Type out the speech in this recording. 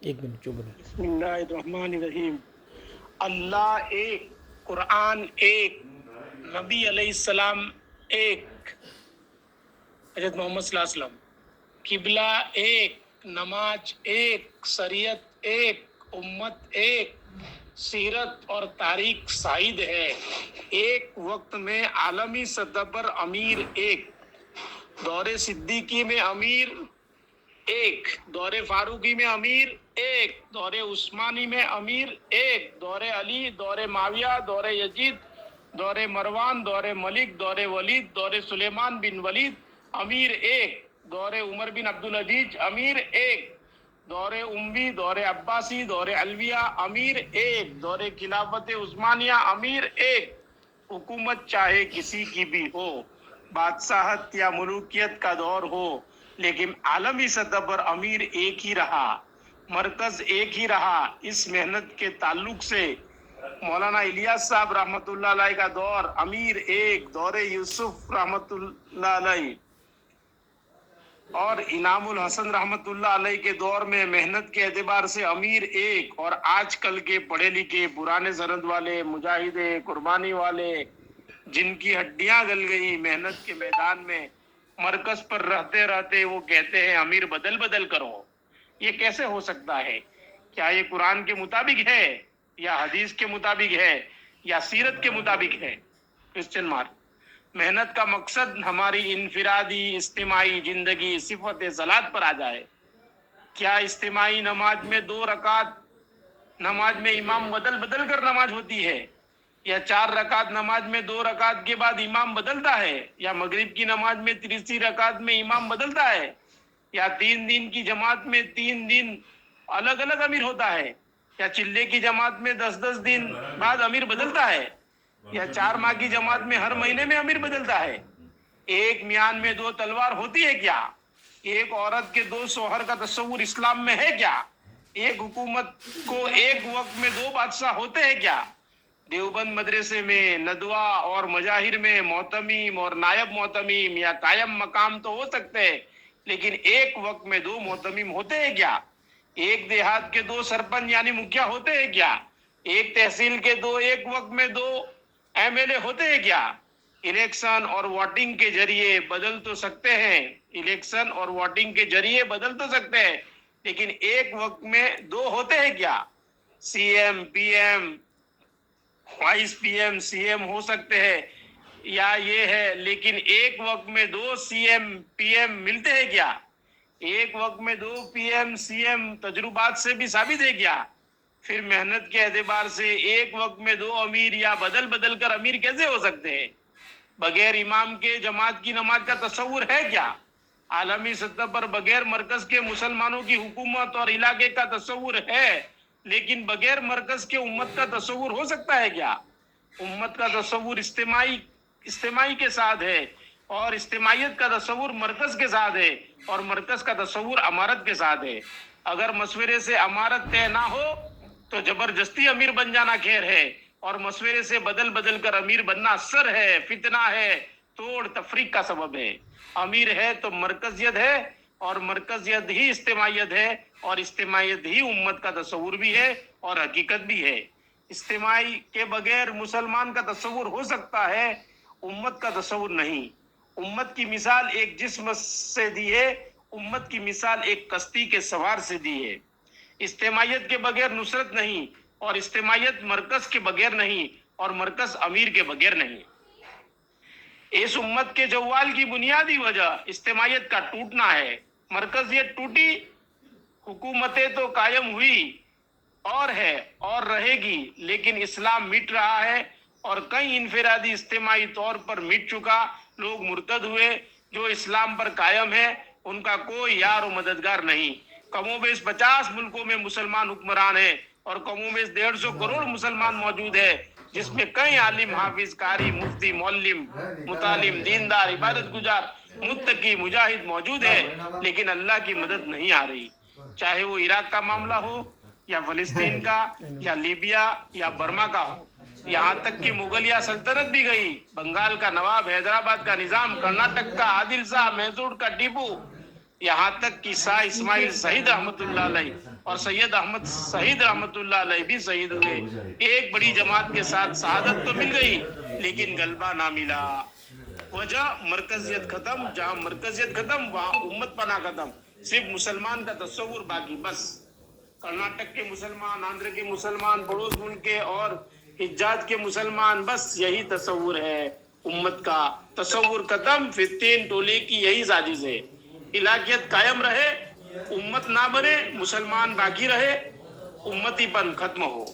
ایک منٹ جو بولے. بسم اللہ الرحمن الرحیم. اللہ ایک، قرآن ایک، نبی علیہ السلام ایک، حضرت محمد صلی اللہ علیہ وسلم، قبلہ ایک، نماز ایک، شریعت ایک، امت ایک، سیرت اور تاریخ شاہد ہے. ایک وقت میں عالمی سطح پر امیر ایک، دور صدیقی میں امیر ایک، دور فاروقی میں امیر ایک، دور عثمانی میں امیر ایک، دور علی، دور معاویہ، دور یزید، دور مروان، دور ملک، دور ولید، دور سلیمان بن ولید امیر ایک، دور عمر بن عبدالعزیز امیر ایک، دور اموی، دور عباسی، دور علویہ امیر ایک، دور خلافت عثمانیہ امیر ایک. حکومت چاہے کسی کی بھی ہو، بادشاہت یا ملوکیت کا دور ہو، لیکن عالمی سطح پر امیر ایک ہی رہا، مرکز ایک ہی رہا. اس محنت کے تعلق سے مولانا الیاس صاحب رحمۃ اللہ علیہ کا دور امیر ایک، دور یوسف رحمۃ اللہ علیہ اور انعام الحسن رحمۃ اللہ علیہ کے دور میں محنت کے اعتبار سے امیر ایک، اور آج کل کے پڑھے لکھے پرانے سند والے مجاہد قربانی والے جن کی ہڈیاں گل گئی محنت کے میدان میں، مرکز پر رہتے رہتے وہ کہتے ہیں امیر بدل بدل کرو. یہ کیسے ہو سکتا ہے؟ کیا یہ قرآن کے مطابق ہے یا حدیث کے مطابق ہے یا سیرت کے مطابق ہے؟ Question mark. محنت کا مقصد ہماری انفرادی اجتماعی زندگی صفت صلاۃ پر آ جائے. کیا اجتماعی نماز میں 2 رکعت نماز میں امام بدل بدل کر نماز ہوتی ہے، یا 4 رکعت نماز میں 2 رکعت کے بعد امام بدلتا ہے، یا مغرب کی نماز میں 30 رکعت میں امام بدلتا ہے، یا 3 دن کی جماعت میں 3 دن الگ الگ امیر ہوتا ہے، یا چلے کی جماعت میں 10 دن بعد امیر بدلتا ہے، یا 4 ماہ کی جماعت میں ہر مہینے میں امیر بدلتا ہے. ایک میان میں 2 تلوار ہوتی ہے کیا؟ ایک عورت کے 2 شوہر کا تصور اسلام میں ہے کیا؟ ایک حکومت کو ایک وقت میں 2 بادشاہ ہوتے ہیں کیا؟ دیوبند مدرسے میں ندوہ اور مظاہر میں محتمیم اور نائب محتمیم یا قائم مقام تو ہو سکتے ہیں، لیکن ایک وقت میں 2 محتمیم ہوتے ہیں کیا؟ ایک دیہات کے 2 سرپنچ یعنی مکھیا ہوتے ہیں کیا؟ ایک تحصیل کے 2 ایک وقت میں 2 ایم ایل اے ہوتے ہیں کیا؟ الیکشن اور ووٹنگ کے ذریعے بدل تو سکتے ہیں، الیکشن اور ووٹنگ کے ذریعے بدل تو سکتے ہیں، لیکن ایک وقت میں 2 ہوتے ہیں کیا؟ C M, P M, vice P M, C M ہو سکتے ہیں یا یہ ہے، لیکن ایک وقت میں 2 سی ایم پی ایم ملتے ہیں کیا؟ ایک وقت میں 2 پی ایم سی ایم تجربات سے بھی ثابت ہے کیا؟ پھر محنت کے اعتبار سے ایک وقت میں 2 امیر یا بدل بدل کر امیر کیسے ہو سکتے ہیں؟ بغیر امام کے جماعت کی نماز کا تصور ہے کیا؟ عالمی سطح پر بغیر مرکز کے مسلمانوں کی حکومت اور علاقے کا تصور ہے، لیکن بغیر مرکز کے امت کا تصور ہو سکتا ہے کیا؟ امت کا تصور اجتماعی کے ساتھ ہے، اور اجتماعیت کا تصور مرکز کے ساتھ ہے، اور مرکز کا تصور امارت کے ساتھ ہے. اگر مشورے سے امارت طے نہ ہو تو زبردستی امیر بن جانا خیر ہے، اور مشورے سے بدل بدل کر امیر بننا سر ہے، فتنہ ہے، توڑ تفریق کا سبب ہے. امیر ہے تو مرکزیت ہے، اور مرکزیت ہی اجتماعیت ہے، اور اجتماعیت ہی امت کا تصور بھی ہے اور حقیقت بھی ہے. اجتماعی کے بغیر مسلمان کا تصور ہو سکتا ہے، امت کا تصور نہیں. امت کی مثال ایک جسم سے دی ہے، امت کی مثال ایک کشتی کے سوار سے دی ہے. اجتماعیت کے بغیر نصرت نہیں، اور اجتماعیت مرکز کے بغیر نہیں، اور مرکز امیر کے بغیر نہیں. اس امت کے زوال کی بنیادی وجہ اجتماعیت کا ٹوٹنا ہے. مرکزیت ٹوٹی، حکومتیں تو قائم ہوئی اور ہے اور رہے گی، لیکن اسلام مٹ رہا ہے، اور کئی انفرادی اجتماعی طور پر مٹ چکا. لوگ مرتد ہوئے، جو اسلام پر قائم ہے ان کا کوئی یار و مددگار نہیں. کم و بیش 50 ملکوں میں مسلمان حکمران ہیں، اور کم و بیش 150 کروڑ مسلمان موجود ہیں، جس میں کئی عالم، حافظ، قاری، مفتی، معلم، متعلم، دیندار، عبادت گزار، متقی، مجاہد موجود ہیں، لیکن اللہ کی مدد نہیں آ رہی. چاہے وہ عراق کا معاملہ ہو یا فلسطین کا یا لیبیا یا برما کا ہو. یہاں تک کہ مغلیہ سلطنت بھی گئی، بنگال کا نواب، حیدرآباد کا نظام، کرناٹک کا عادل شاہ، میسور کا ٹیپو، یہاں تک کہ شاہ اسماعیل شہید رحمت اللہ علیہ اور سید احمد شہید رحمت اللہ علیہ بھی شہید ہوئے. ایک بڑی جماعت کے ساتھ شہادت تو مل گئی لیکن غلبہ نہ ملا. وجہ مرکزیت ختم. جہاں مرکزیت ختم وہاں امت پناہ ختم. صرف مسلمان کا تصور باقی. بس کرناٹک کے مسلمان، آندھر کے مسلمان، پڑوس ملک کے اور حجاز کے مسلمان، بس یہی تصور ہے امت کا. تصور ختم. پھر تین ٹولے کی یہی سازش ہے. علاقیت قائم رہے، امت نہ بنے، مسلمان باقی رہے، امتی پن ختم ہو.